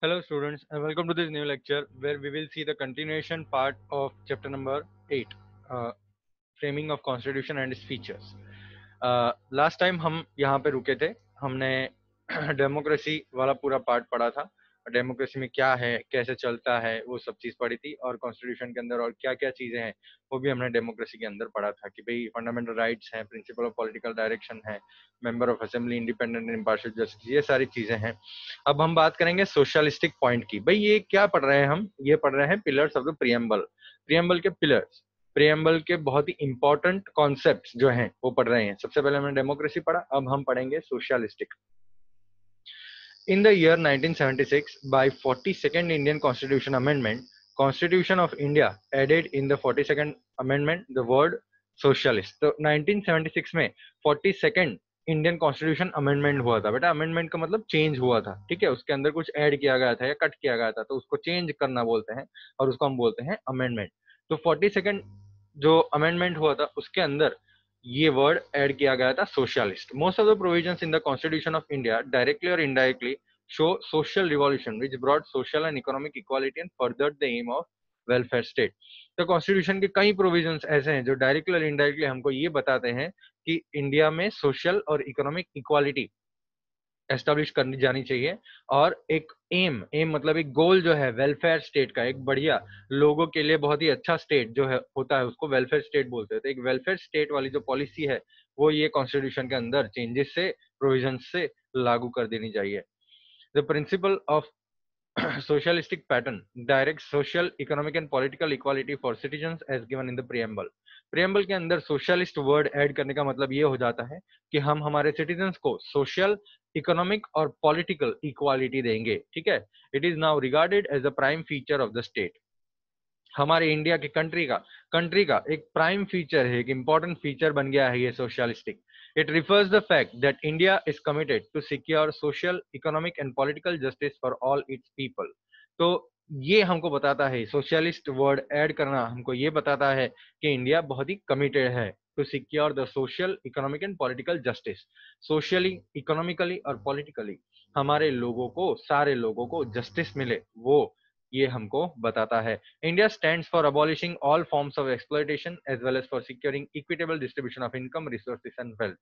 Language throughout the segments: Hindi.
Hello students and welcome to this new lecture where we will see the continuation part of chapter number 8, uh, framing of constitution and its features. Last time हम यहाँ पे रुके थे, हमने डेमोक्रेसी वाला पूरा पार्ट पढ़ा था। डेमोक्रेसी में क्या है, कैसे चलता है, वो सब चीज पढ़ी थी और कॉन्स्टिट्यूशन के अंदर और क्या क्या चीजें हैं वो भी हमने डेमोक्रेसी के अंदर पढ़ा था कि भाई फंडामेंटल राइट्स हैं, प्रिंसिपल ऑफ पॉलिटिकल डायरेक्शन है, member of assembly, independent and impartial justice, ये सारी चीजें हैं। अब हम बात करेंगे सोशलिस्टिक पॉइंट की। भाई ये क्या पढ़ रहे हैं हम? ये पढ़ रहे हैं pillars of the preamble. Preamble के पिलर्स, प्रियम्बल के बहुत ही इंपॉर्टेंट कॉन्सेप्ट्स जो हैं वो पढ़ रहे हैं। सबसे पहले हमने डेमोक्रेसी पढ़ा, अब हम पढ़ेंगे socialistic. In the year 1976, by 42nd Indian Constitution Amendment, Constitution of India added in the 42nd Amendment the word socialist. तो 1976 में 42nd इंडियन कॉन्स्टिट्यूशन अमेंडमेंट हुआ था। बेटा अमेंडमेंट का मतलब चेंज हुआ था, ठीक है, उसके अंदर कुछ ऐड किया गया था या कट किया गया था, तो उसको चेंज करना बोलते हैं और उसको हम बोलते हैं अमेंडमेंट। तो 42nd जो अमेंडमेंट हुआ था उसके अंदर ये वर्ड ऐड किया गया था socialist. Most of the provisions in the constitution of India directly और indirectly show social revolution which brought social and economic equality and furthered the aim of welfare state। तो कॉन्स्टिट्यूशन के कई प्रोविजंस ऐसे हैं जो डायरेक्टली और इनडायरेक्टली हमको ये बताते हैं कि इंडिया में सोशल और इकोनॉमिक इक्वालिटी एस्टेब्लिश करनी जानी चाहिए और एक एम मतलब एक गोल जो है वेलफेयर स्टेट का, एक बढ़िया लोगों के लिए बहुत ही अच्छा स्टेट जो है होता है उसको वेलफेयर स्टेट बोलते हैं। तो एक वेलफेयर स्टेट वाली जो पॉलिसी है वो ये कॉन्स्टिट्यूशन के अंदर चेंजेस से, प्रोविजन से लागू कर देनी चाहिए। The principle of socialistic pattern directs social, economic and political equality for citizens as given in the preamble। preamble के अंदर socialist word ऐड करने का मतलब ये हो जाता है कि हम हमारे citizens को social, economic और political equality देंगे, ठीक है। it is now regarded as a prime feature of the state। हमारे इंडिया के कंट्री का एक प्राइम फीचर है, एक इंपॉर्टेंट फीचर बन गया है ये socialistic. It refers the fact that India is committed to secure social, economic and political justice for all its people. तो ये हमको बताता है, सोशलिस्ट वर्ड ऐड करना हमको ये बताता है कि इंडिया बहुत ही कमिटेड है to secure the social, economic and political justice. Socially, economically और पॉलिटिकली हमारे लोगों को, सारे लोगों को जस्टिस मिले, वो ये हमको बताता है। India stands for abolishing all forms of exploitation as well as for securing equitable distribution of income, resources and wealth।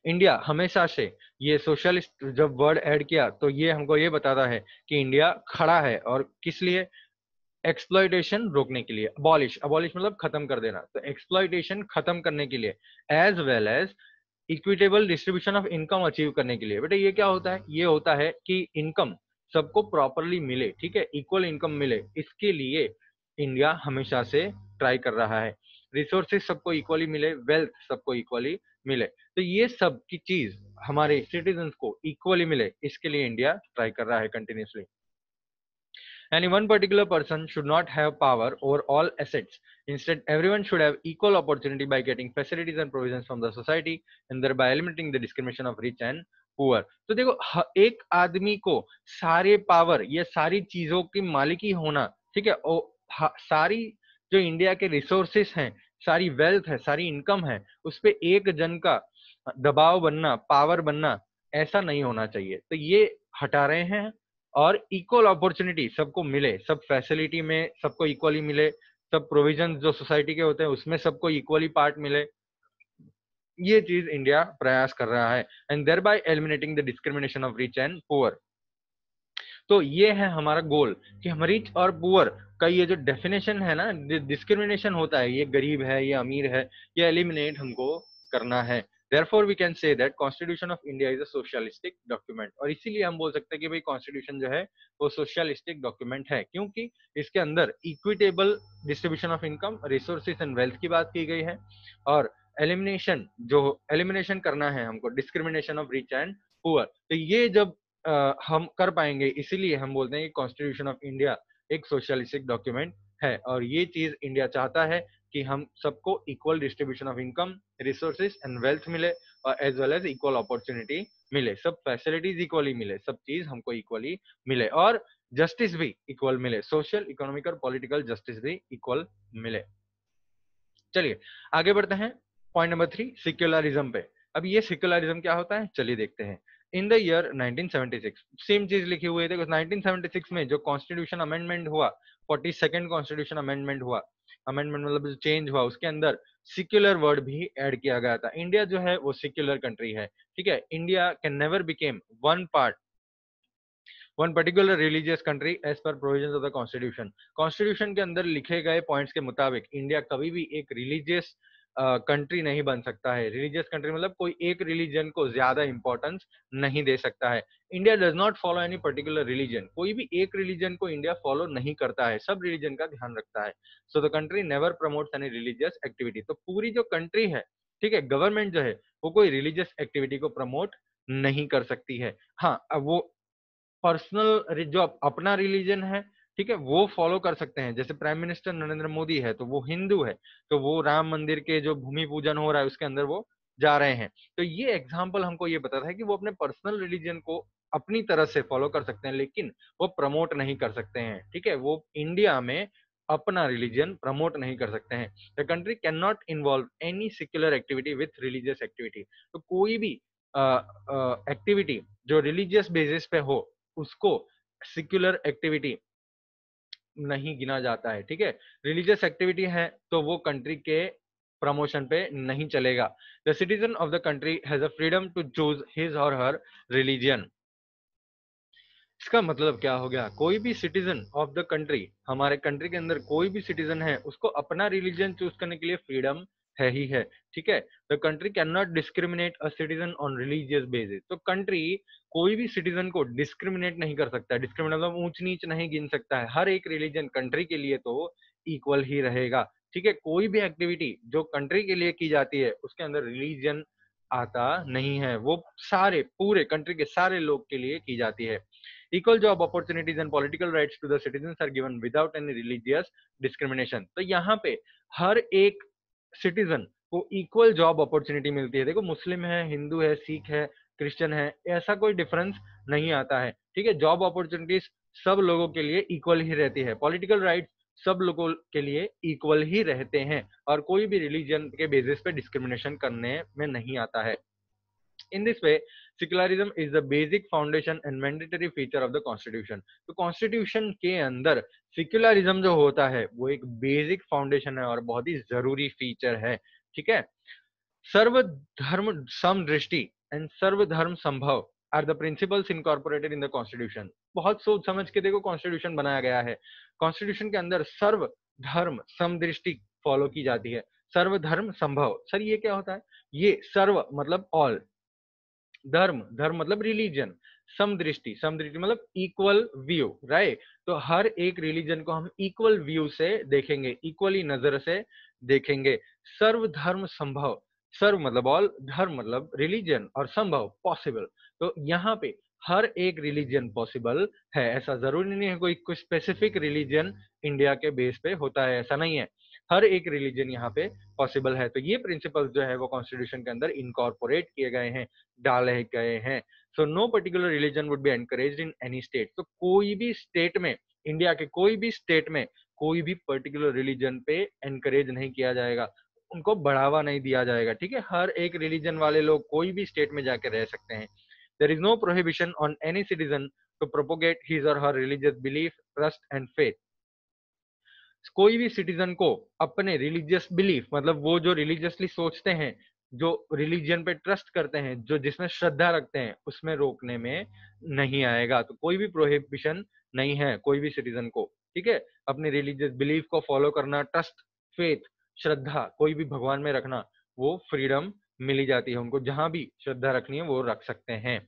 India हमेशा से, ये सोशलिस्ट जब वर्ड ऐड किया तो ये हमको ये बताता है कि इंडिया खड़ा है और किस लिए? एक्सप्लॉइटेशन रोकने के लिए। अबॉलिश, अबॉलिश मतलब खत्म कर देना, तो एक्सप्लॉइटेशन खत्म करने के लिए, as well as equitable distribution of income achieve करने के लिए। बेटा ये क्या होता है? ये होता है कि इनकम सबको प्रॉपरली मिले, ठीक है, इक्वल इनकम मिले, इसके लिए इंडिया हमेशा से ट्राई कर रहा है। रिसोर्सेज सबको इक्वली मिले, वेल्थ सबको इक्वली मिले, तो ये सब की चीज हमारे सिटीजन्स को इक्वली मिले, इसके लिए इंडिया ट्राई कर रहा है continuously. Any one particular person should not have power over all assets. Instead, everyone should have equal opportunity by getting facilities and provisions from the society and thereby eliminating the discrimination of rich and poor। तो देखो एक आदमी को सारे पावर, ये सारी चीजों की मालिकी होना, ठीक है, और सारी जो इंडिया के रिसोर्सेस हैं, सारी वेल्थ है, सारी इनकम है, उस पे एक जन का दबाव बनना, पावर बनना, ऐसा नहीं होना चाहिए। तो ये हटा रहे हैं और इक्वल अपॉर्चुनिटी सबको मिले, सब फैसिलिटी में सबको इक्वली मिले, सब प्रोविजन जो सोसाइटी के होते हैं उसमें सबको इक्वली पार्ट मिले, ये चीज इंडिया प्रयास कर रहा है। And thereby eliminating the discrimination of rich and poor. तो ये है हमारा गोल कि हम रिच और पुअर का ये जो डेफिनेशन है ना, डिस्क्रिमिनेशन होता है, ये गरीब है, ये अमीर है, ये एलिमिनेट हमको करना है। Therefore we can say that Constitution of India is a socialistic document। और इसीलिए हम बोल सकते हैं कि भाई कॉन्स्टिट्यूशन जो है वो सोशलिस्टिक डॉक्यूमेंट है, क्योंकि इसके अंदर equitable distribution of income, resources and wealth की बात की गई है और एलिमिनेशन करना है हमको, discrimination of rich and poor. तो ये जब हम कर पाएंगे, इसीलिए हम बोलते हैं कि कॉन्स्टिट्यूशन ऑफ इंडिया एक सोशलिस्टिक डॉक्यूमेंट है और ये चीज इंडिया चाहता है कि हम सबको equal distribution of income, resources and wealth मिले और as well as equal opportunity मिले, सब फैसिलिटीज इक्वली मिले, सब चीज हमको इक्वली मिले और जस्टिस भी इक्वल मिले, सोशल, इकोनॉमिक और पॉलिटिकल जस्टिस भी इक्वल मिले। चलिए आगे बढ़ते हैं, पॉइंट नंबर 3, सेक्युलरिज्म पे। अब ये सेक्युलरिज्म क्या होता है, चलिए देखते हैं। इन द ईयर 1976 सेम चीज लिखी हुई है। देखो 1976 में जो कॉन्स्टिट्यूशन अमेंडमेंट हुआ, 42nd कॉन्स्टिट्यूशन अमेंडमेंट हुआ, अमेंडमेंट मतलब जो चेंज हुआ, उसके अंदर सिक्युलर वर्ड भी ऐड किया गया था। इंडिया जो है वो सिक्युलर कंट्री है, ठीक है। India can never became one particular religious country as per provisions of the constitution. Constitution के अंदर लिखे गए पॉइंट्स के मुताबिक इंडिया कभी भी एक रिलीजियस कंट्री नहीं बन सकता है। रिलीजियस कंट्री मतलब कोई एक रिलीजन को ज्यादा इंपॉर्टेंस नहीं दे सकता है। India does not follow any particular religion, कोई भी एक रिलीजन को इंडिया फॉलो नहीं करता है, सब रिलीजन का ध्यान रखता है। So the country never promotes any religious activity. तो पूरी जो कंट्री है, ठीक है, गवर्नमेंट जो है वो कोई रिलीजियस एक्टिविटी को प्रमोट नहीं कर सकती है। हाँ, अब वो पर्सनल जो अपना रिलीजन है, ठीक है, वो फॉलो कर सकते हैं। जैसे प्राइम मिनिस्टर नरेंद्र मोदी है तो वो हिंदू है, तो वो राम मंदिर के जो भूमि पूजन हो रहा है उसके अंदर वो जा रहे हैं। तो ये एग्जाम्पल हमको ये बताता है कि वो अपने पर्सनल रिलीजन को अपनी तरह से फॉलो कर सकते हैं, लेकिन वो प्रमोट नहीं कर सकते हैं, ठीक है। वो इंडिया में अपना रिलीजन प्रमोट नहीं कर सकते हैं। The country can not involve any secular activity with religious activity. तो कोई भी एक्टिविटी जो रिलीजियस बेसिस पे हो उसको सिक्युलर एक्टिविटी नहीं गिना जाता है, ठीक है। रिलीजियस एक्टिविटी है तो वो कंट्री के प्रमोशन पे नहीं चलेगा। The citizen of the country has a freedom to choose his or her religion. इसका मतलब क्या हो गया, कोई भी सिटीजन ऑफ द कंट्री, हमारे कंट्री के अंदर कोई भी सिटीजन है उसको अपना रिलीजन चूज करने के लिए फ्रीडम है ही है, ठीक है। The country can not discriminate a citizen on religious basis. तो कंट्री कोई भी सिटीजन को डिस्क्रिमिनेट नहीं कर सकता है, डिस्क्रिमिनेट मतलब ऊंच नीच नहीं गिन सकता है। हर एक रिलीजन कंट्री के लिए तो इक्वल ही रहेगा, ठीक है। कोई भी एक्टिविटी जो कंट्री के लिए की जाती है उसके अंदर रिलीजन आता नहीं है, वो सारे पूरे कंट्री के सारे लोग के लिए की जाती है। Equal job opportunities and political rights to the citizens are given without any religious discrimination। तो यहाँ पे हर एक सिटीजन को इक्वल जॉब अपॉर्चुनिटी मिलती है। देखो मुस्लिम है, हिंदू है, सिख है, क्रिश्चियन है, ऐसा कोई डिफरेंस नहीं आता है, ठीक है। जॉब अपॉर्चुनिटीज सब लोगों के लिए इक्वल ही रहती है। पॉलिटिकल राइट्स सब लोगों के लिए इक्वल ही रहते हैं और कोई भी रिलीजन के बेसिस पे डिस्क्रिमिनेशन करने में नहीं आता है। In this way, secularism is the basic foundation and mandatory feature of the constitution। तो कॉन्स्टिट्यूशन के अंदर सिक्युलरिज्म जो होता है वो एक बेसिक फाउंडेशन है और बहुत ही जरूरी फीचर है, ठीक है। सर्वधर्म समदृष्टि एंड सर्वधर्म संभव are the principles incorporated in the constitution. बहुत सोच समझ के देखो कॉन्स्टिट्यूशन बनाया गया है। कॉन्स्टिट्यूशन के अंदर सर्व धर्म समदृष्टि फॉलो की जाती है। सर्वधर्म संभव, सर ये क्या होता है? ये सर्व मतलब ऑल, धर्म, धर्म मतलब रिलीजन, समदृष्टि, समदृष्टि मतलब इक्वल व्यू, राइट। तो हर एक रिलीजन को हम इक्वल व्यू से देखेंगे, इक्वली नजर से देखेंगे। सर्व धर्म संभव, सर्व मतलब ऑल, धर्म मतलब रिलीजन और संभव पॉसिबल। तो यहाँ पे हर एक रिलीजन पॉसिबल है, ऐसा जरूरी नहीं है कोई कुछ स्पेसिफिक रिलीजन इंडिया के बेस पे होता है, ऐसा नहीं है। हर एक रिलीजन यहाँ पे पॉसिबल है। तो ये प्रिंसिपल्स जो है वो कॉन्स्टिट्यूशन के अंदर इनकॉर्पोरेट किए गए हैं, डाले गए हैं। So no particular religion would be encouraged in any state. तो कोई भी स्टेट में, इंडिया के कोई भी स्टेट में कोई भी पर्टिकुलर रिलीजन पे एनकरेज नहीं किया जाएगा, उनको बढ़ावा नहीं दिया जाएगा, ठीक है। हर एक रिलीजन वाले लोग कोई भी स्टेट में जाके रह सकते हैं। There is no prohibition on any citizen to propagate his or her religious belief, trust and faith. कोई भी सिटीजन को अपने रिलीजियस बिलीफ मतलब वो जो रिलीजियसली सोचते हैं, जो रिलीजन पे ट्रस्ट करते हैं, जो जिसमें श्रद्धा रखते हैं, उसमें रोकने में नहीं आएगा। तो कोई भी प्रोहिबिशन नहीं है कोई भी सिटीजन को, ठीक है। अपने रिलीजियस बिलीफ को फॉलो करना, ट्रस्ट, फेथ, श्रद्धा कोई भी भगवान में रखना, वो फ्रीडम मिली जाती है उनको। जहां भी श्रद्धा रखनी है वो रख सकते हैं।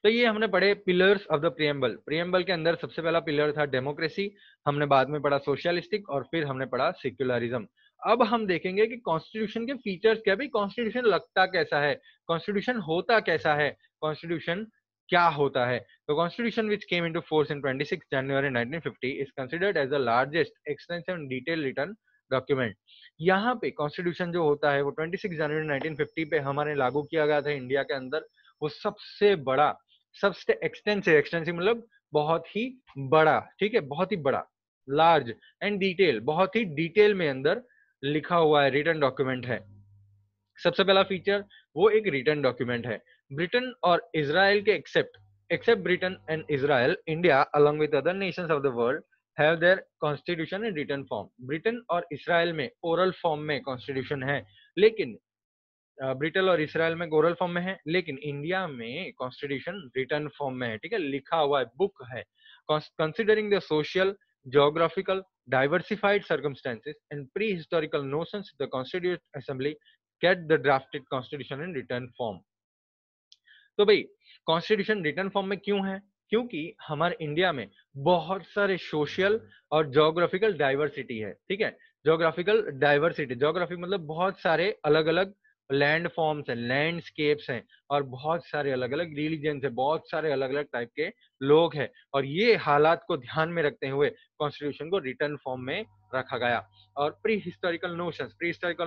तो ये हमने पढ़े pillars of the preamble. Preamble के अंदर सबसे पहला पिलर था डेमोक्रेसी, हमने बाद में पढ़ा सोशलिस्टिक और फिर हमने पढ़ा सेक्युलरिज्म। अब हम देखेंगे कि कॉन्स्टिट्यूशन के फीचर्स क्या, भाई कॉन्स्टिट्यूशन लगता कैसा है, कॉन्स्टिट्यूशन होता कैसा है, कॉन्स्टिट्यूशन क्या होता है। तो constitution which came into force in 26 January 1950 is considered as the largest extensive and detail written document. यहाँ पे कॉन्स्टिट्यूशन जो होता है वो 26 जनवरी 1950 पे हमारे लागू किया गया था इंडिया के अंदर। वो सबसे बड़ा, सबसे एक्सटेंसिव, एक्सटेंसिव मतलब बहुत ही बड़ा, ठीक है, बहुत ही बड़ा, लार्ज एंड डिटेल, बहुत ही डिटेल में अंदर लिखा हुआ है, रिटन डॉक्यूमेंट है। सबसे पहला फीचर वो एक रिटन डॉक्यूमेंट है। ब्रिटेन और इजराइल के except Britain and Israel, India along with other nations of the world have their constitution in written form. Britain और इसराइल में ओरल फॉर्म में कॉन्स्टिट्यूशन है, लेकिन ब्रिटेन और इसराइल में ओरल फॉर्म में है, लेकिन इंडिया में कॉन्स्टिट्यूशन रिटन फॉर्म में है, ठीक है, लिखा हुआ है, बुक है. Considering the social, geographical, diversified circumstances and prehistorical notions, the Constituent Assembly get the drafted constitution in written form. तो भाई कॉन्स्टिट्यूशन रिटन फॉर्म में क्यों है? क्योंकि हमारे इंडिया में बहुत सारे सोशल और ज्योग्राफिकल डाइवर्सिटी है, ठीक है. ज्योग्राफिकल डाइवर्सिटी, ज्योग्राफी मतलब बहुत सारे अलग अलग लैंड फॉर्म्स हैं, लैंडस्केप्स हैं, और बहुत सारे अलग अलग रिलीजन्स है, बहुत सारे अलग अलग टाइप के लोग हैं, और ये हालात को ध्यान में रखते हुए कॉन्स्टिट्यूशन को रिटन फॉर्म में रखा गया. और प्री हिस्टोरिकल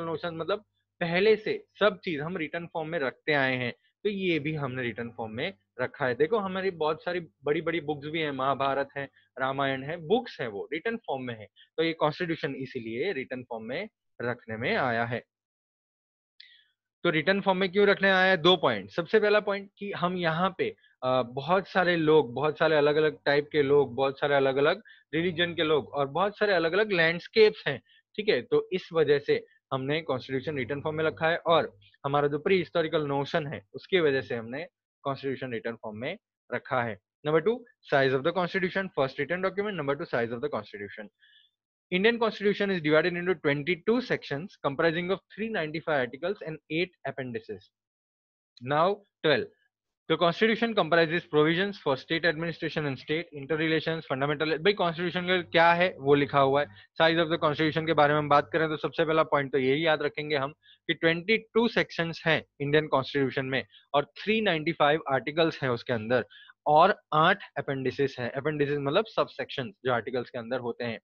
नोशन मतलब पहले से सब चीज हम रिटन फॉर्म में रखते आए हैं, तो ये भी हमने रिटन फॉर्म में रखा है. देखो हमारी बहुत सारी बड़ी बड़ी बुक्स भी हैं, महाभारत है, रामायण है, बुक्स है, वो रिटन फॉर्म में है. तो ये कॉन्स्टिट्यूशन इसीलिए रिटन फॉर्म में रखने में आया है. तो रिटन फॉर्म में क्यों रखने आया है? 2 पॉइंट. सबसे पहला पॉइंट कि हम यहाँ पे बहुत सारे लोग, बहुत सारे अलग अलग टाइप के लोग, बहुत सारे अलग अलग रिलीजन के लोग, और बहुत सारे अलग अलग लैंडस्केप्स हैं, ठीक है. तो इस वजह से हमने कॉन्स्टिट्यूशन रिटन फॉर्म में रखा है, और हमारा जो प्री हिस्टोरिकल नोशन है उसकी वजह से हमने कॉन्स्टिट्यूशन रिटन फॉर्म में रखा है. Number 2, size of the constitution. First written document. Number 2, size of the constitution. Indian Constitution is divided into 22 sections comprising of 395 articles and 8 appendices. Now 12. The Constitution comprises provisions for state administration and state interrelations, fundamental. भाई Constitution का क्या है वो लिखा हुआ है. Size of the Constitution के बारे में हम बात करें तो सबसे पहला पॉइंट तो यही याद रखेंगे हम कि 22 सेक्शंस हैं इंडियन कॉन्स्टिट्यूशन में, और 395 आर्टिकल्स हैं उसके अंदर, और 8 अपेंडिसेस हैं. अपेंडिसेस मतलब सब सेक्शन जो आर्टिकल्स के अंदर होते हैं,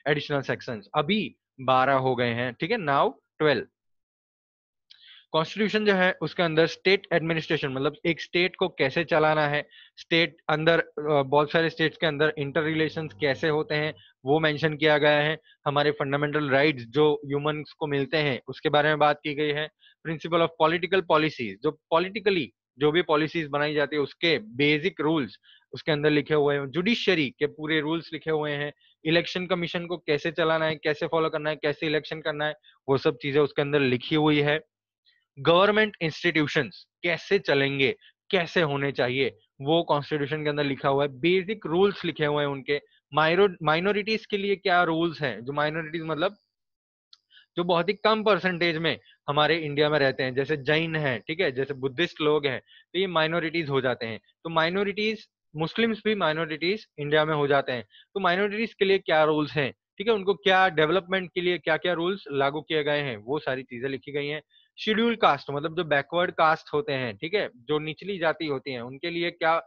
एडिशनल सेक्शंस. अभी 12 हो गए हैं, ठीक है. नाउ 12. कॉन्स्टिट्यूशन जो है उसके अंदर स्टेट एडमिनिस्ट्रेशन मतलब एक स्टेट को कैसे चलाना है, स्टेट अंदर बहुत सारे स्टेट्स के अंदर इंटर रिलेशंस कैसे होते हैं वो मेंशन किया गया है. हमारे फंडामेंटल राइट्स जो ह्यूमंस को मिलते हैं उसके बारे में बात की गई है. प्रिंसिपल ऑफ पॉलिटिकल पॉलिसीज, जो पॉलिटिकली जो भी पॉलिसीज बनाई जाती है उसके बेसिक रूल्स उसके अंदर लिखे हुए हैं. जुडिशियरी के पूरे रूल्स लिखे हुए हैं. इलेक्शन कमीशन को कैसे चलाना है, कैसे फॉलो करना है, कैसे इलेक्शन करना है, वो सब चीजें उसके अंदर लिखी हुई है. गवर्नमेंट इंस्टीट्यूशंस कैसे चलेंगे, कैसे होने चाहिए, वो कॉन्स्टिट्यूशन के अंदर लिखा हुआ है. बेसिक रूल्स लिखे हुए हैं उनके. माइनॉरिटीज के लिए क्या रूल्स हैं, जो माइनॉरिटीज मतलब जो बहुत ही कम परसेंटेज में हमारे इंडिया में रहते हैं, जैसे जैन है, ठीक है, जैसे बुद्धिस्ट लोग हैं, तो ये माइनॉरिटीज हो जाते हैं. तो माइनॉरिटीज, मुस्लिम्स भी माइनॉरिटीज इंडिया में हो जाते हैं. तो माइनॉरिटीज के लिए क्या रूल्स हैं, ठीक है, उनको क्या डेवलपमेंट के लिए क्या क्या रूल्स लागू किए गए हैं, वो सारी चीजें लिखी गई हैं. शेड्यूल कास्ट मतलब जो बैकवर्ड कास्ट होते हैं, ठीक है, जो निचली जाति होती है, उनके लिए क्या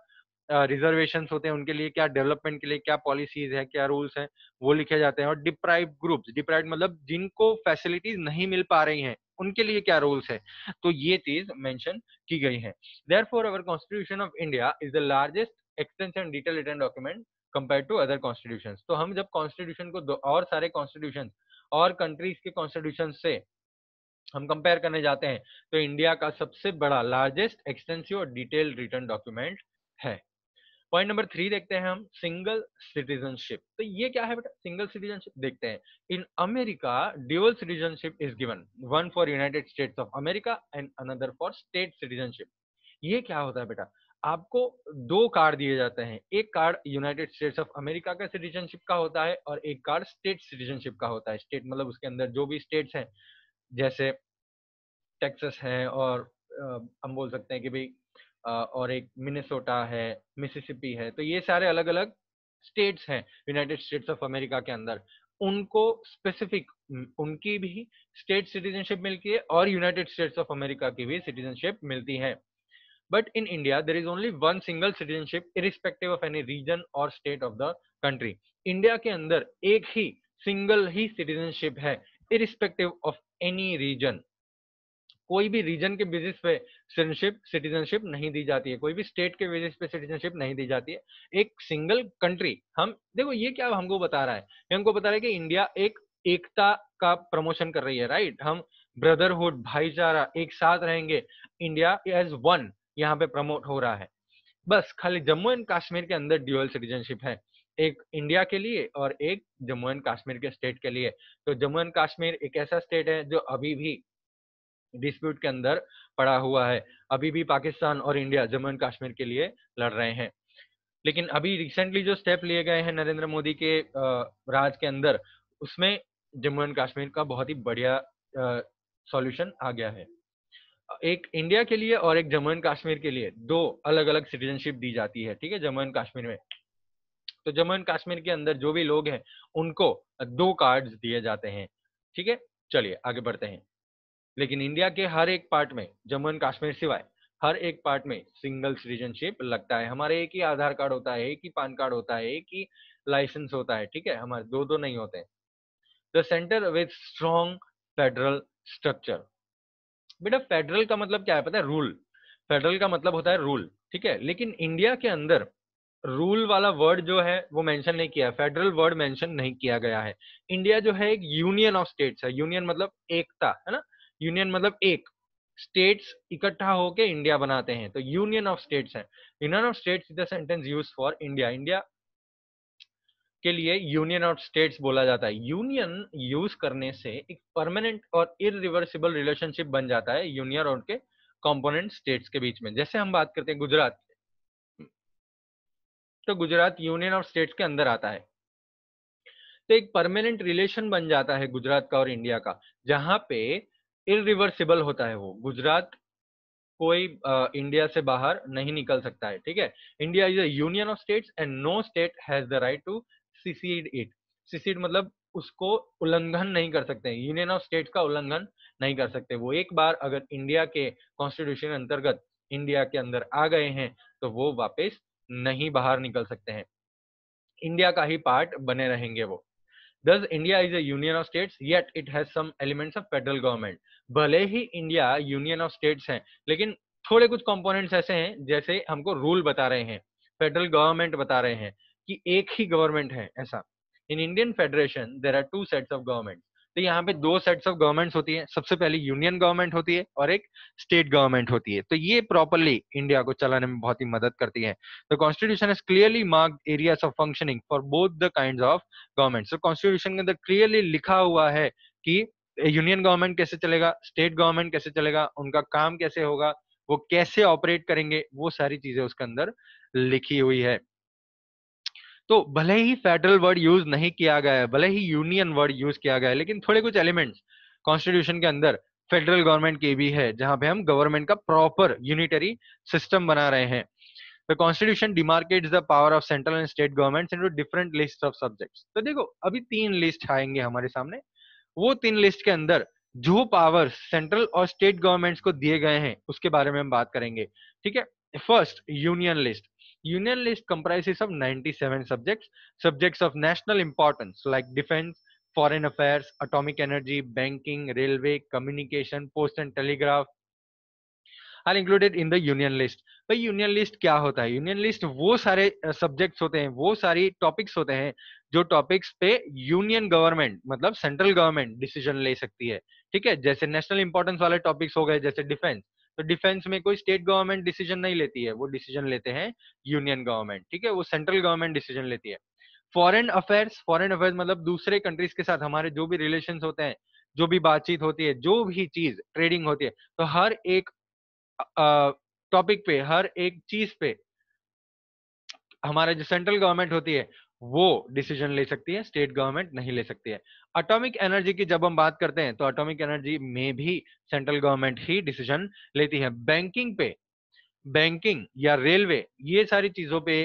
रिजर्वेशंस होते हैं, उनके लिए क्या डेवलपमेंट के लिए क्या पॉलिसीज है, क्या रूल्स हैं, वो लिखे जाते हैं. और डिप्राइव्ड ग्रुप्स, डिप्राइव्ड मतलब जिनको फैसिलिटीज नहीं मिल पा रही हैं, उनके लिए क्या रूल्स है, तो ये चीज मेंशन की गई है. Therefore our constitution of India is the largest extension detail written document compare to other constitutions. तो हम जब कॉन्स्टिट्यूशन को और सारे कॉन्स्टिट्यूशन और कंट्रीज के कॉन्स्टिट्यूशन से हम कंपेयर करने जाते हैं तो इंडिया का सबसे बड़ा लार्जेस्ट एक्सटेंसिव और डिटेल रिटन डॉक्यूमेंट है. पॉइंट नंबर 3 देखते हैं हम, सिंगल सिटीजनशिप. तो ये क्या है बेटा, सिंगल सिटीजनशिप देखते हैं. In America dual citizenship is given, one for United states of America and another for state citizenship. ये क्या होता है बेटा, आपको 2 कार्ड दिए जाते हैं. एक card United states of America का सिटीजनशिप का होता है, और एक कार्ड स्टेट सिटीजनशिप का होता है. स्टेट मतलब उसके अंदर जो भी स्टेट्स हैं, जैसे टेक्सास है, और हम बोल सकते हैं कि भाई और एक मिनेसोटा है, मिसिसिपी है, तो ये सारे अलग अलग स्टेट्स हैं यूनाइटेड स्टेट्स ऑफ अमेरिका के अंदर. उनको स्पेसिफिक उनकी भी स्टेट सिटीजनशिप मिलती है, और यूनाइटेड स्टेट्स ऑफ अमेरिका की भी सिटीजनशिप मिलती है. But in India there is only one single citizenship irrespective of any region or state of the country. India के अंदर एक ही सिंगल ही सिटीजनशिप है, इरिस्पेक्टिव ऑफ एनी रीजन. कोई भी रीजन के बेसिस पे सिटीजनशिप नहीं दी जाती है, कोई भी स्टेट के बेसिस पे सिटीजनशिप नहीं दी जाती है. एक सिंगल कंट्री. हम देखो ये क्या हमको बता रहा है, ये हमको बता रहा है कि इंडिया एक एकता का प्रमोशन कर रही है, राइट. हम ब्रदरहुड, भाईचारा, एक साथ रहेंगे, इंडिया एज वन, यहाँ पे प्रमोट हो रहा है। बस खाली जम्मू एंड कश्मीर के अंदर ड्यूअल सिटीजनशिप है, एक इंडिया के लिए और एक जम्मू एंड कश्मीर के स्टेट के लिए। तो जम्मू एंड कश्मीर एक ऐसा स्टेट है जो अभी भी डिस्प्यूट के अंदर पड़ा हुआ है, अभी भी पाकिस्तान और इंडिया जम्मू एंड कश्मीर के लिए लड़ रहे हैं। लेकिन अभी रिसेंटली जो स्टेप लिए गए हैं नरेंद्र मोदी के राज के अंदर, उसमें जम्मू एंड कश्मीर का बहुत ही बढ़िया सॉल्यूशन आ गया है। एक इंडिया के लिए और एक जम्मू एंड कश्मीर के लिए दो अलग अलग सिटीजनशिप दी जाती है, ठीक है, जम्मू एंड कश्मीर में। तो जम्मू एंड कश्मीर के अंदर जो भी लोग हैं उनको दो कार्ड्स दिए जाते हैं, ठीक है। चलिए आगे बढ़ते हैं। लेकिन इंडिया के हर एक पार्ट में, जम्मू एंड कश्मीर सिवाय, हर एक पार्ट में सिंगल सिटीजनशिप लगता है। हमारे एक ही आधार कार्ड होता है, एक ही पान कार्ड होता है, एक ही लाइसेंस होता है, ठीक है, हमारे दो दो नहीं होते। The centre with strong federal structure. बेटा फेडरल का मतलब क्या है पता है? रूल। फेडरल का मतलब होता है रूल, ठीक है। लेकिन इंडिया के अंदर रूल वाला वर्ड जो है वो मेंशन नहीं किया है, फेडरल वर्ड मेंशन नहीं किया गया है। इंडिया जो है एक यूनियन ऑफ स्टेट्स है। यूनियन मतलब एकता, है ना। यूनियन मतलब एक, स्टेट्स इकट्ठा होके इंडिया बनाते हैं, तो यूनियन ऑफ स्टेट्स है। Union of states is the sentence use for India. India के लिए यूनियन ऑफ स्टेट्स बोला जाता है। यूनियन यूज करने से एक परमानेंट और इरिवर्सिबल रिलेशनशिप बन जाता है यूनियन और उनके कंपोनेंट स्टेट्स के बीच में। जैसे हम बात करते हैं गुजरात, तो गुजरात यूनियन ऑफ स्टेट्स के अंदर आता है, तो एक परमानेंट रिलेशन बन जाता है गुजरात का और इंडिया का, जहां पे इरिवर्सिबल होता है वो। गुजरात कोई इंडिया से बाहर नहीं निकल सकता है, ठीक है। India is a union of states and no state has the right to secede it. Secede मतलब उसको उल्लंघन नहीं कर सकते, यूनियन ऑफ स्टेट्स का उल्लंघन नहीं कर सकते वो। एक बार अगर इंडिया के कॉन्स्टिट्यूशन अंतर्गत इंडिया के अंदर आ गए हैं तो वो वापस नहीं बाहर निकल सकते हैं, इंडिया का ही पार्ट बने रहेंगे वो। Thus, India is a union of states, yet it has some elements of federal government. भले ही इंडिया यूनियन ऑफ स्टेट्स है, लेकिन थोड़े कुछ कंपोनेंट्स ऐसे हैं जैसे हमको रूल बता रहे हैं, फेडरल गवर्नमेंट बता रहे हैं कि एक ही गवर्नमेंट है ऐसा। In Indian federation there are two sets of government. तो यहाँ पे दो सेट्स ऑफ गवर्नमेंट्स होती है। सबसे पहले यूनियन गवर्नमेंट होती है और एक स्टेट गवर्नमेंट होती है। तो ये प्रॉपरली इंडिया को चलाने में बहुत ही मदद करती है। The constitution has clearly marked areas of functioning for both the kinds of government. तो कॉन्स्टिट्यूशन के अंदर क्लियरली लिखा हुआ है कि यूनियन गवर्नमेंट कैसे चलेगा, स्टेट गवर्नमेंट कैसे चलेगा, उनका काम कैसे होगा, वो कैसे ऑपरेट करेंगे, वो सारी चीजें उसके अंदर लिखी हुई है। तो भले ही फेडरल वर्ड यूज नहीं किया गया है, भले ही यूनियन वर्ड यूज किया गया है, लेकिन थोड़े कुछ एलिमेंट्स कॉन्स्टिट्यूशन के अंदर फेडरल गवर्नमेंट के भी है, जहां पे हम गवर्नमेंट का प्रॉपर यूनिटरी सिस्टम बना रहे हैं। The Constitution demarcates the power of central and state governments into different lists of subjects. तो देखो अभी तीन लिस्ट आएंगे हमारे सामने, वो तीन लिस्ट के अंदर जो पावर सेंट्रल और स्टेट गवर्नमेंट्स को दिए गए हैं उसके बारे में हम बात करेंगे, ठीक है। First, union list. Union list comprises of 97 subjects, subjects of national importance like defense, foreign affairs, atomic energy, banking, railway, communication, post and telegraph are included in the union list. भाई यूनियन लिस्ट क्या होता है? यूनियन लिस्ट वो सारे सब्जेक्ट्स होते हैं, वो सारी टॉपिक्स होते हैं जो टॉपिक्स पे यूनियन गवर्नमेंट मतलब सेंट्रल गवर्नमेंट डिसीजन ले सकती है, ठीक है। जैसे नेशनल इंपॉर्टेंस वाले टॉपिक्स हो गए, जैसे डिफेंस, तो डिफेंस में कोई स्टेट गवर्नमेंट डिसीजन नहीं लेती है, वो डिसीजन लेते हैं यूनियन गवर्नमेंट, ठीक है, वो सेंट्रल गवर्नमेंट डिसीजन लेती है। फॉरेन अफेयर्स, फॉरेन अफेयर्स मतलब दूसरे कंट्रीज के साथ हमारे जो भी रिलेशन होते हैं, जो भी बातचीत होती है, जो भी चीज ट्रेडिंग होती है, तो हर एक टॉपिक पे, हर एक चीज पे हमारा जो सेंट्रल गवर्नमेंट होती है वो डिसीजन ले सकती है, स्टेट गवर्नमेंट नहीं ले सकती है। एटॉमिक एनर्जी की जब हम बात करते हैं तो एटॉमिक एनर्जी में भी सेंट्रल गवर्नमेंट ही डिसीजन लेती है। बैंकिंग पे, बैंकिंग या रेलवे, ये सारी चीजों पे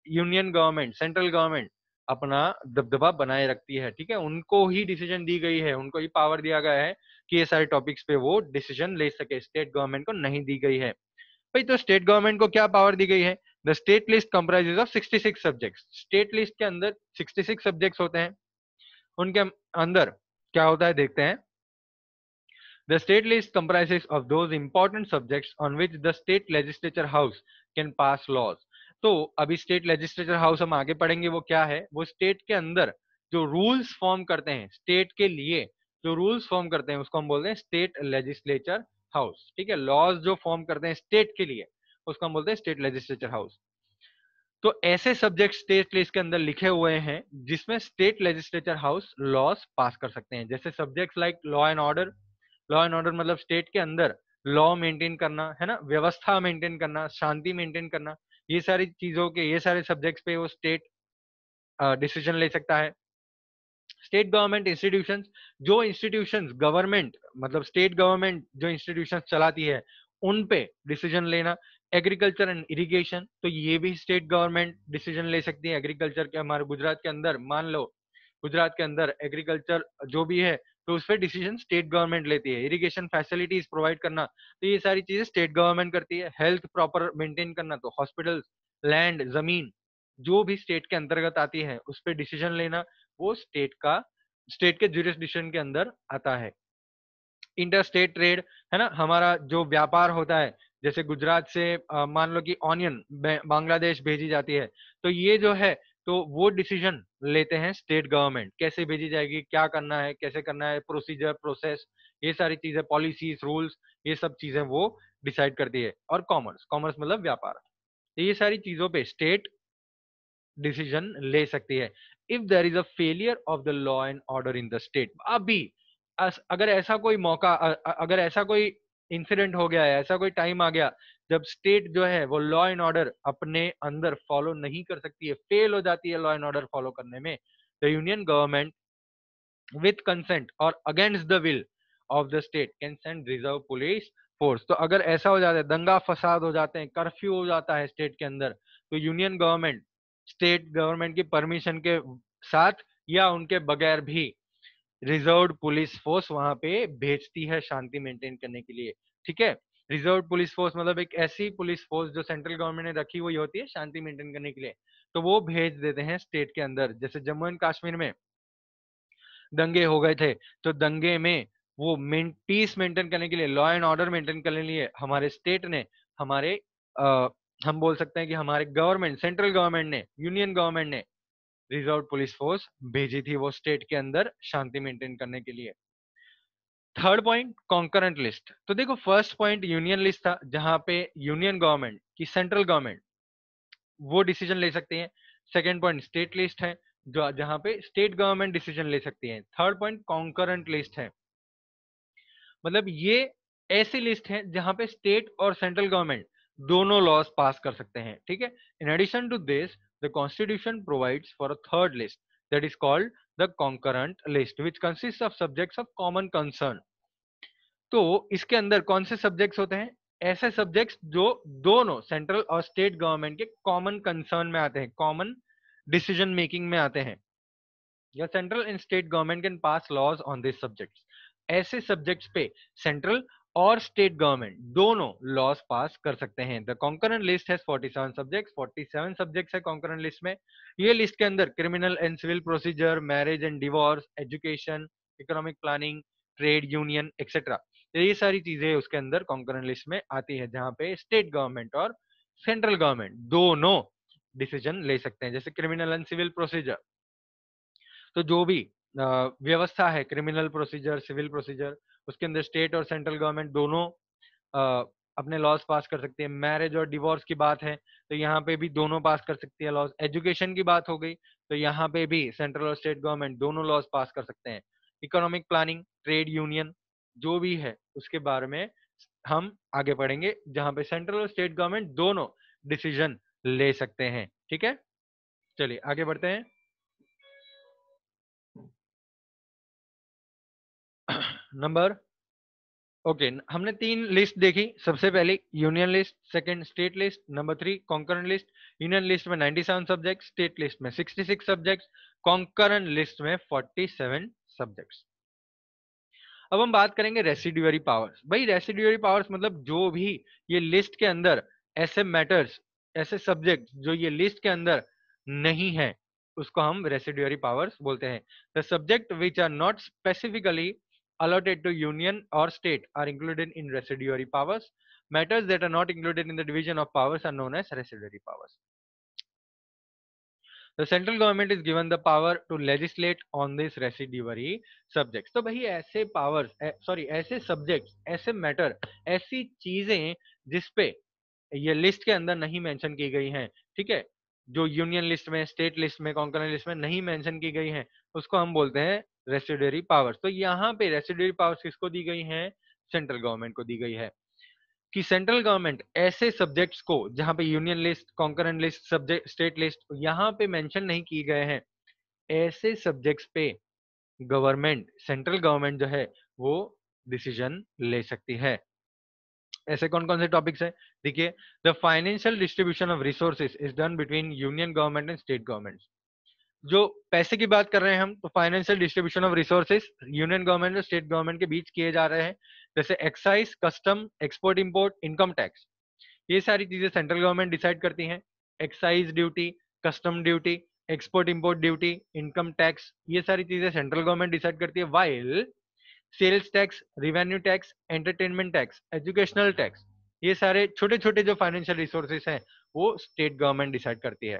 यूनियन गवर्नमेंट, सेंट्रल गवर्नमेंट अपना दबदबा बनाए रखती है, ठीक है। उनको ही डिसीजन दी गई है, उनको ही पावर दिया गया है कि ये सारे टॉपिक्स पे वो डिसीजन ले सके, स्टेट गवर्नमेंट को नहीं दी गई है। भाई तो स्टेट गवर्नमेंट को क्या पावर दी गई है? The state list comprises of 66 subjects. State list के अंदर 66 सब्जेक्ट्स होते हैं, उनके अंदर क्या होता है देखते हैं। The state list comprises of those important subjects on which the state legislature house can pass laws. तो अभी स्टेट लेजिस्लेचर हाउस हम आगे पढ़ेंगे, वो क्या है? वो स्टेट के अंदर जो रूल्स फॉर्म करते हैं, स्टेट के लिए जो रूल्स फॉर्म करते हैं उसको हम बोलते हैं स्टेट लेजिस्लेचर हाउस, ठीक है। लॉज जो फॉर्म करते हैं स्टेट के लिए उसको हम बोलते हैं स्टेट लेजिस्लेचर हाउस। तो ऐसे सब्जेक्ट स्टेट लिस्ट के अंदर लिखे हुए हैं जिसमें स्टेट लेजिस्लेचर हाउस लॉस पास कर सकते हैं, जैसे subjects like law and order. Law and order मतलब स्टेट के अंदर लॉ मेंटेन करना, है ना, व्यवस्था मेंटेन करना, शांति मेंटेन करना, ये सारी चीजों के, ये सारे सब्जेक्ट्स पे वो स्टेट डिसीजन ले सकता है। स्टेट गवर्नमेंट इंस्टीट्यूशंस, जो इंस्टीट्यूशंस गवर्नमेंट मतलब स्टेट गवर्नमेंट जो इंस्टीट्यूशंस चलाती है उन पे डिसीजन लेना। एग्रीकल्चर एंड इरिगेशन, तो ये भी स्टेट गवर्नमेंट डिसीजन ले सकती है। एग्रीकल्चर के हमारे गुजरात के अंदर मान लो, गुजरात के अंदर एग्रीकल्चर जो भी है तो उस पर डिसीजन स्टेट गवर्नमेंट लेती है। इरिगेशन फैसिलिटीज प्रोवाइड करना, तो ये सारी चीजें स्टेट गवर्नमेंट करती है। हेल्थ प्रॉपर मेंटेन करना, तो हॉस्पिटल्स, लैंड, जमीन जो भी स्टेट के अंतर्गत आती है उस पर डिसीजन लेना, वो स्टेट के ज्यूरिसडिक्शन के अंदर आता है। इंटर स्टेट ट्रेड, है ना, हमारा जो व्यापार होता है, जैसे गुजरात से मान लो कि ऑनियन बांग्लादेश भेजी जाती है, तो ये जो है तो वो डिसीजन लेते हैं स्टेट गवर्नमेंट, कैसे भेजी जाएगी, क्या करना है, कैसे करना है, प्रोसीजर, प्रोसेस, ये सारी चीजें, पॉलिसीज, रूल्स, ये सब चीजें वो डिसाइड करती है। और कॉमर्स, कॉमर्स मतलब व्यापार, तो ये सारी चीजों पे स्टेट डिसीजन ले सकती है। If there is a failure of the law and order in the state, अभी अगर ऐसा कोई मौका अगर ऐसा कोई इंसिडेंट हो गया है, ऐसा कोई टाइम आ गया जब स्टेट जो है वो लॉ एंड ऑर्डर अपने अंदर फॉलो नहीं कर सकती है, फेल हो जाती है लॉ एंड ऑर्डर फॉलो करने में, the union government with consent or against the will of the state can send reserve police force. तो अगर ऐसा हो जाता है, दंगा फसाद हो जाते हैं, कर्फ्यू हो जाता है स्टेट के अंदर, तो यूनियन गवर्नमेंट स्टेट गवर्नमेंट की परमिशन के साथ या उनके बगैर भी रिजर्व पुलिस फोर्स वहां पे भेजती है शांति मेंटेन करने के लिए। ठीक है, रिजर्व पुलिस फोर्स मतलब एक ऐसी पुलिस फोर्स जो सेंट्रल गवर्नमेंट ने रखी हुई होती है शांति मेंटेन करने के लिए, तो वो भेज देते हैं स्टेट के अंदर। जैसे जम्मू एंड कश्मीर में दंगे हो गए थे, तो दंगे में वो पीस मेंटेन करने के लिए, लॉ एंड ऑर्डर मेंटेन करने के लिए हमारे स्टेट ने, हमारे आ, हम बोल सकते हैं कि हमारे गवर्नमेंट, सेंट्रल गवर्नमेंट ने, यूनियन गवर्नमेंट ने रिजर्व पुलिस फोर्स भेजी थी वो स्टेट के अंदर शांति मेंटेन करने के लिए। Third point, concurrent list. तो देखो, फर्स्ट पॉइंट यूनियन लिस्ट था जहां पे यूनियन गवर्नमेंट की सेंट्रल गवर्नमेंट वो डिसीजन ले सकते हैं। सेकेंड पॉइंट स्टेट लिस्ट है, जो जहां पे स्टेट गवर्नमेंट डिसीजन ले सकती है। थर्ड पॉइंट कॉन्करेंट लिस्ट है, मतलब ये ऐसी लिस्ट है जहां पे स्टेट और सेंट्रल गवर्नमेंट दोनों लॉज पास कर सकते हैं। ठीक है, in addition to this the constitution provides for a third list that is called the concurrent list which consist of subjects of common concern. तो इसके अंदर कौन से सब्जेक्ट्स होते हैं? ऐसे सब्जेक्ट्स जो दोनों सेंट्रल और स्टेट गवर्नमेंट के कॉमन कंसर्न में आते हैं, कॉमन डिसीजन मेकिंग में आते हैं, या central and state government can pass laws on this subjects. ऐसे सब्जेक्ट्स पे सेंट्रल और स्टेट गवर्नमेंट दोनों लॉज पास कर सकते हैं। The concurrent list has 47 subjects, 47 subjects है कॉन्करेंट लिस्ट में। ये लिस्ट के अंदर criminal and civil procedure, marriage and divorce, education, economic planning, trade union etcetera, ये सारी चीजें उसके अंदर कॉन्करेंट लिस्ट में आती है, जहां पे स्टेट गवर्नमेंट और सेंट्रल गवर्नमेंट दोनों डिसीजन ले सकते हैं। जैसे क्रिमिनल एंड सिविल प्रोसीजर, तो जो भी व्यवस्था है, क्रिमिनल प्रोसीजर, सिविल प्रोसीजर, उसके अंदर स्टेट और सेंट्रल गवर्नमेंट दोनों अपने लॉज पास कर सकते हैं। मैरिज और डिवोर्स की बात है तो यहाँ पे भी दोनों पास कर सकती है लॉज। एजुकेशन की बात हो गई तो यहाँ पे भी सेंट्रल और स्टेट गवर्नमेंट दोनों लॉज पास कर सकते हैं। इकोनॉमिक प्लानिंग, ट्रेड यूनियन जो भी है उसके बारे में हम आगे पढ़ेंगे, जहां पे सेंट्रल और स्टेट गवर्नमेंट दोनों डिसीजन ले सकते हैं। ठीक है, चलिए आगे बढ़ते हैं। नंबर ओके, हमने तीन लिस्ट देखी। सबसे पहले union list, second state list, number three concurrent list. Union list में 97 सब्जेक्ट, स्टेट लिस्ट में 66 सब्जेक्ट, कॉन्करेंट लिस्ट में 47 सब्जेक्ट्स। अब हम बात करेंगे रेसिड्यूअरी पावर्स। भाई रेसिड्यूअरी पावर्स मतलब जो भी ये लिस्ट के अंदर ऐसे मैटर्स, ऐसे सब्जेक्ट जो ये लिस्ट के अंदर नहीं है, उसको हम रेसिड्यूअरी पावर्स बोलते हैं। The subject which are not specifically allotted to union or state are included in residuary powers. Matters that are not included in the division of powers are known as residuary powers. The central government is given the power to legislate on this residuary subjects. तो भाई ऐसे powers, सॉरी ऐसे subjects, ऐसे matter, ऐसी चीजें जिसपे ये लिस्ट के अंदर नहीं मेंशन की गई हैं, ठीक है, जो यूनियन लिस्ट में, स्टेट लिस्ट में, कॉन्करेंट लिस्ट में नहीं मेंशन की गई हैं, उसको हम बोलते हैं रेसिडुअरी पावर्स। तो यहाँ पे रेसिडुअरी पावर्स किसको दी गई हैं? सेंट्रल गवर्नमेंट को दी गई है, कि सेंट्रल गवर्नमेंट ऐसे सब्जेक्ट्स को जहां पे union list, concurrent list, subject, state list यहाँ पे मेंशन नहीं किए गए हैं, ऐसे सब्जेक्ट्स पे गवर्नमेंट, सेंट्रल गवर्नमेंट जो है वो डिसीजन ले सकती है। ऐसे कौन कौन से टॉपिक्स है? देखिए, the financial distribution of resources is done between union government and state government. जो पैसे की बात कर रहे हैं हम, तो financial distribution of resources union government और स्टेट गवर्नमेंट के बीच किए जा रहे हैं, जैसे excise, custom, export import, income tax, ये सारी चीजें सेंट्रल गवर्नमेंट डिसाइड करती हैं। Excise duty, custom duty, export import duty, income tax, ये सारी चीजें सेंट्रल गवर्नमेंट डिसाइड करती है। While sales tax, revenue tax, entertainment tax, educational tax, ये सारे छोटे छोटे जो फाइनेंशियल रिसोर्सेस हैं वो स्टेट गवर्नमेंट डिसाइड करती है।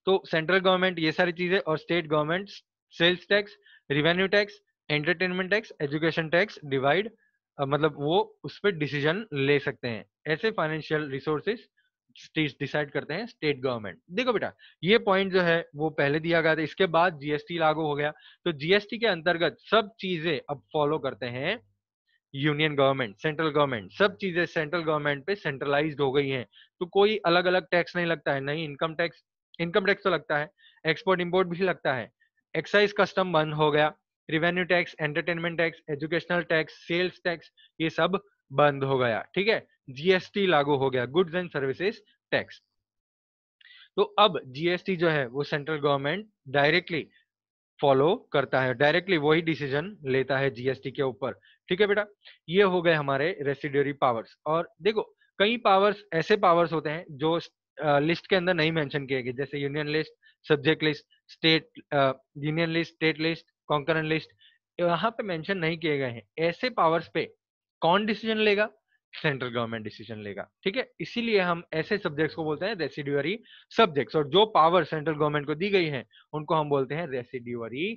तो सेंट्रल गवर्नमेंट ये सारी चीजें और state government sales tax, revenue tax, entertainment tax, education tax divide, मतलब वो उस पर डिसीजन ले सकते हैं। ऐसे फाइनेंशियल रिसोर्सेज डिसाइड करते हैं स्टेट गवर्नमेंट। देखो बेटा, ये पॉइंट जो है वो पहले दिया गया था, इसके बाद जीएसटी लागू हो गया, तो जीएसटी के अंतर्गत सब चीजें अब फॉलो करते हैं यूनियन गवर्नमेंट, सेंट्रल गवर्नमेंट, सब चीजें सेंट्रल गवर्नमेंट पे सेंट्रलाइज्ड हो गई हैं। तो कोई अलग अलग टैक्स नहीं लगता है, नहीं इनकम टैक्स, इनकम टैक्स तो लगता है, एक्सपोर्ट इंपोर्ट भी लगता है, एक्साइज कस्टम बंद हो गया, revenue tax, entertainment tax, educational tax, sales tax, ये सब बंद हो गया, ठीक है। जीएसटी लागू हो गया, गुड्स एंड सर्विसेज टैक्स। तो अब जीएसटी जो है वो सेंट्रल गवर्नमेंट डायरेक्टली फॉलो करता है, डायरेक्टली वही डिसीजन लेता है जीएसटी के ऊपर, ठीक है बेटा। ये हो गए हमारे रेसिडुअरी पावर्स। और देखो, कई पावर्स ऐसे पावर्स होते हैं जो लिस्ट के अंदर नहीं मेंशन किए गए, जैसे union list, subject list, state, union list, state list, concurrent list, यहाँ पे मेंशन नहीं किए गए हैं। ऐसे पावर्स पे कौन डिसीजन लेगा? सेंट्रल गवर्नमेंट डिसीजन लेगा, ठीक है। इसीलिए हम ऐसे सब्जेक्ट्स को बोलते हैं रेसिडुअरी सब्जेक्ट्स, और जो पावर सेंट्रल गवर्नमेंट को दी गई है उनको हम बोलते हैं रेसिडुअरी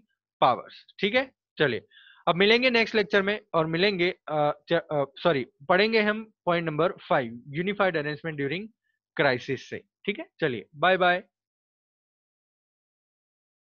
पावर्स, ठीक है। चलिए, अब मिलेंगे नेक्स्ट लेक्चर में, और मिलेंगे पढ़ेंगे हम point number 5, unified arrangement during crisis से, ठीक है। चलिए, बाय बाय।